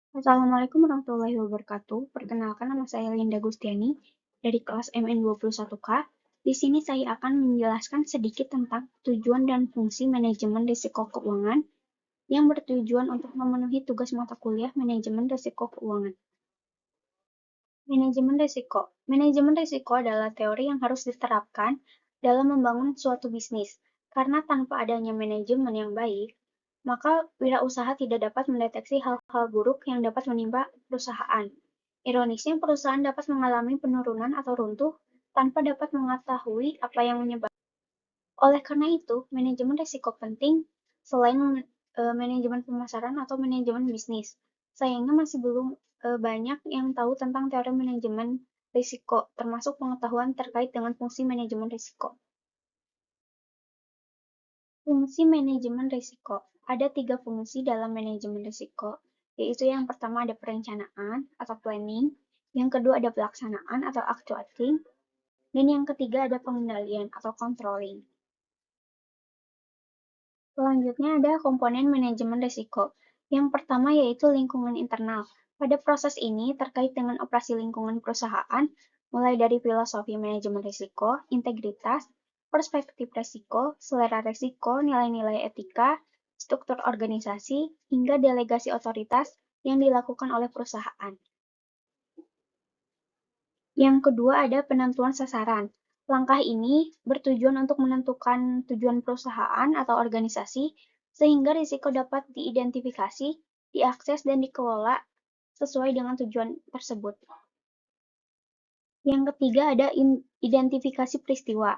Assalamualaikum warahmatullahi wabarakatuh. Perkenalkan, nama saya Linda Gustiani dari kelas MN21K. Di sini saya akan menjelaskan sedikit tentang tujuan dan fungsi manajemen risiko keuangan yang bertujuan untuk memenuhi tugas mata kuliah manajemen risiko keuangan. Manajemen risiko. Manajemen risiko adalah teori yang harus diterapkan dalam membangun suatu bisnis, karena tanpa adanya manajemen yang baik, maka wirausaha tidak dapat mendeteksi hal-hal buruk yang dapat menimpa perusahaan. Ironisnya, perusahaan dapat mengalami penurunan atau runtuh tanpa dapat mengetahui apa yang menyebabkan. Oleh karena itu, manajemen risiko penting selain manajemen pemasaran atau manajemen bisnis. Sayangnya masih belum banyak yang tahu tentang teori manajemen risiko, termasuk pengetahuan terkait dengan fungsi manajemen risiko. Fungsi manajemen risiko. Ada 3 fungsi dalam manajemen risiko, yaitu yang pertama ada perencanaan atau planning, yang kedua ada pelaksanaan atau actuating, dan yang ketiga ada pengendalian atau controlling. Selanjutnya ada komponen manajemen risiko. Yang pertama yaitu lingkungan internal. Pada proses ini terkait dengan operasi lingkungan perusahaan, mulai dari filosofi manajemen risiko, integritas, perspektif risiko, selera risiko, nilai-nilai etika, struktur organisasi, hingga delegasi otoritas yang dilakukan oleh perusahaan. Yang kedua ada penentuan sasaran. Langkah ini bertujuan untuk menentukan tujuan perusahaan atau organisasi sehingga risiko dapat diidentifikasi, diakses, dan dikelola sesuai dengan tujuan tersebut. Yang ketiga ada identifikasi peristiwa.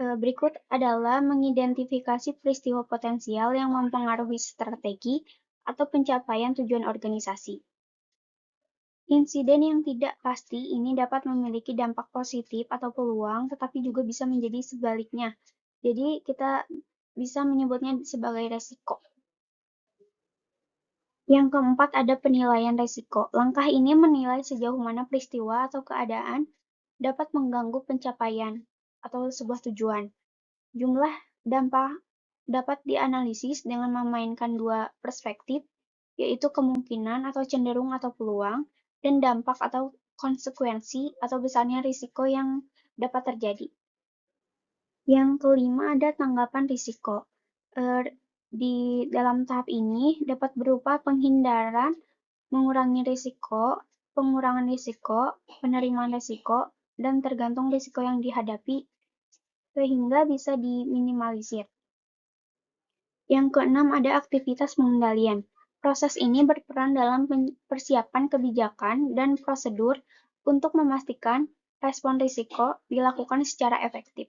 Berikut adalah mengidentifikasi peristiwa potensial yang mempengaruhi strategi atau pencapaian tujuan organisasi. Insiden yang tidak pasti ini dapat memiliki dampak positif atau peluang, tetapi juga bisa menjadi sebaliknya. Jadi, kita bisa menyebutnya sebagai resiko. Yang keempat ada penilaian resiko. Langkah ini menilai sejauh mana peristiwa atau keadaan dapat mengganggu pencapaian atau sebuah tujuan. Jumlah dampak dapat dianalisis dengan memainkan 2 perspektif, yaitu kemungkinan atau cenderung atau peluang, dan dampak atau konsekuensi atau besarnya risiko yang dapat terjadi. Yang kelima ada tanggapan risiko. Di dalam tahap ini dapat berupa penghindaran, mengurangi risiko, pengurangan risiko, penerimaan risiko, dan tergantung risiko yang dihadapi sehingga bisa diminimalisir. Yang keenam ada aktivitas pengendalian. Proses ini berperan dalam persiapan kebijakan dan prosedur untuk memastikan respon risiko dilakukan secara efektif.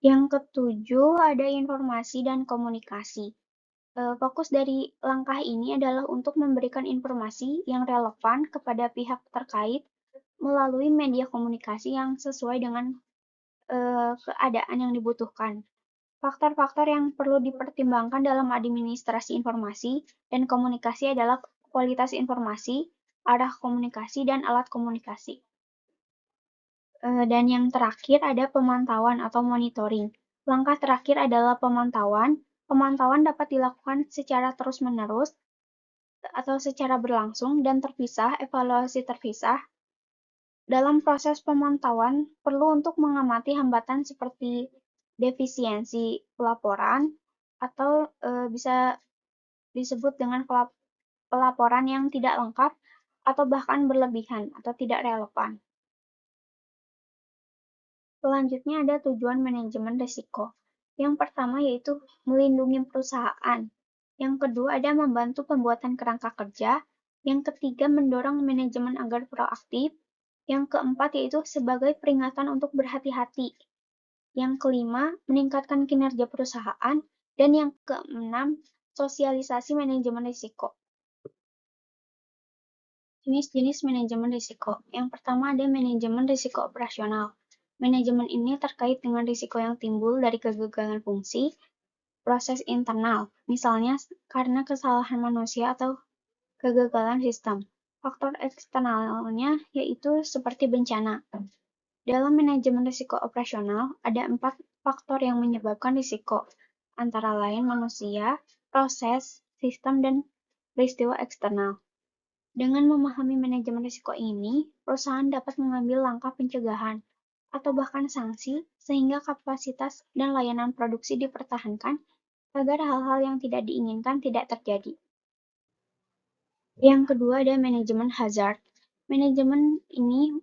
Yang ketujuh ada informasi dan komunikasi. Fokus dari langkah ini adalah untuk memberikan informasi yang relevan kepada pihak terkait melalui media komunikasi yang sesuai dengan keadaan yang dibutuhkan. Faktor-faktor yang perlu dipertimbangkan dalam administrasi informasi dan komunikasi adalah kualitas informasi, arah komunikasi, dan alat komunikasi. Dan yang terakhir ada pemantauan atau monitoring. Langkah terakhir adalah pemantauan. Pemantauan dapat dilakukan secara terus-menerus atau secara berlangsung dan terpisah, evaluasi terpisah. Dalam proses pemantauan, perlu untuk mengamati hambatan seperti defisiensi pelaporan atau bisa disebut dengan pelaporan yang tidak lengkap atau bahkan berlebihan atau tidak relevan. Selanjutnya ada tujuan manajemen risiko. Yang pertama yaitu melindungi perusahaan. Yang kedua ada membantu pembuatan kerangka kerja. Yang ketiga mendorong manajemen agar proaktif. Yang keempat yaitu sebagai peringatan untuk berhati-hati. Yang kelima, meningkatkan kinerja perusahaan. Dan yang keenam, sosialisasi manajemen risiko. Jenis-jenis manajemen risiko. Yang pertama ada manajemen risiko operasional. Manajemen ini terkait dengan risiko yang timbul dari kegagalan fungsi, proses internal, misalnya karena kesalahan manusia atau kegagalan sistem. Faktor eksternalnya yaitu seperti bencana. Dalam manajemen risiko operasional, ada 4 faktor yang menyebabkan risiko, antara lain manusia, proses, sistem, dan peristiwa eksternal. Dengan memahami manajemen risiko ini, perusahaan dapat mengambil langkah pencegahan atau bahkan sanksi sehingga kapasitas dan layanan produksi dipertahankan agar hal-hal yang tidak diinginkan tidak terjadi. Yang kedua ada manajemen hazard. Manajemen ini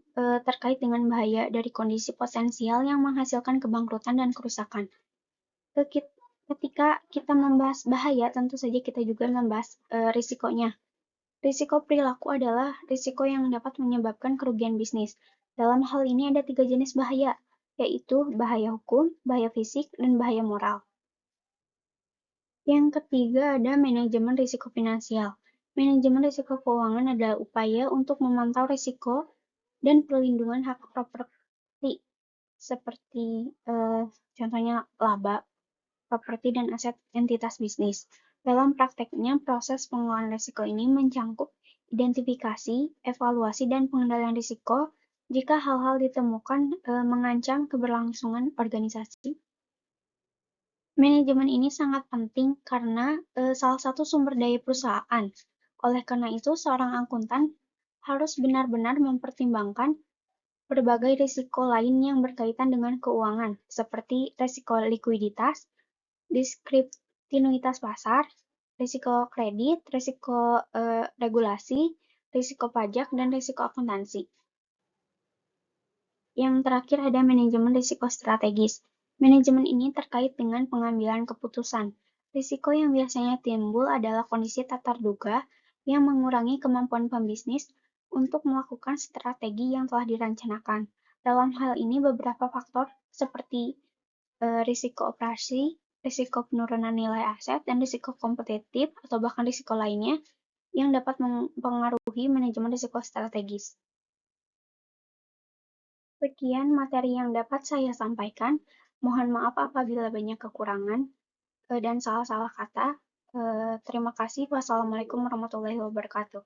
terkait dengan bahaya dari kondisi potensial yang menghasilkan kebangkrutan dan kerusakan. Ketika kita membahas bahaya, tentu saja kita juga membahas risikonya. Risiko perilaku adalah risiko yang dapat menyebabkan kerugian bisnis. Dalam hal ini ada 3 jenis bahaya, yaitu bahaya hukum, bahaya fisik, dan bahaya moral. Yang ketiga ada manajemen risiko finansial. Manajemen risiko keuangan adalah upaya untuk memantau risiko dan perlindungan hak properti, seperti contohnya laba, properti, dan aset entitas bisnis. Dalam prakteknya, proses pengelolaan risiko ini mencangkup identifikasi, evaluasi, dan pengendalian risiko jika hal-hal ditemukan mengancam keberlangsungan organisasi. Manajemen ini sangat penting karena salah satu sumber daya perusahaan. Oleh karena itu, seorang akuntan harus benar-benar mempertimbangkan berbagai risiko lain yang berkaitan dengan keuangan, seperti risiko likuiditas, diskontinuitas pasar, risiko kredit, risiko regulasi, risiko pajak, dan risiko akuntansi. Yang terakhir ada manajemen risiko strategis. Manajemen ini terkait dengan pengambilan keputusan. Risiko yang biasanya timbul adalah kondisi tak terduga yang mengurangi kemampuan pembisnis untuk melakukan strategi yang telah direncanakan. Dalam hal ini beberapa faktor seperti risiko operasi, risiko penurunan nilai aset, dan risiko kompetitif atau bahkan risiko lainnya yang dapat mempengaruhi manajemen risiko strategis. Sekian materi yang dapat saya sampaikan. Mohon maaf apabila banyak kekurangan dan salah-salah kata. Terima kasih. Wassalamualaikum warahmatullahi wabarakatuh.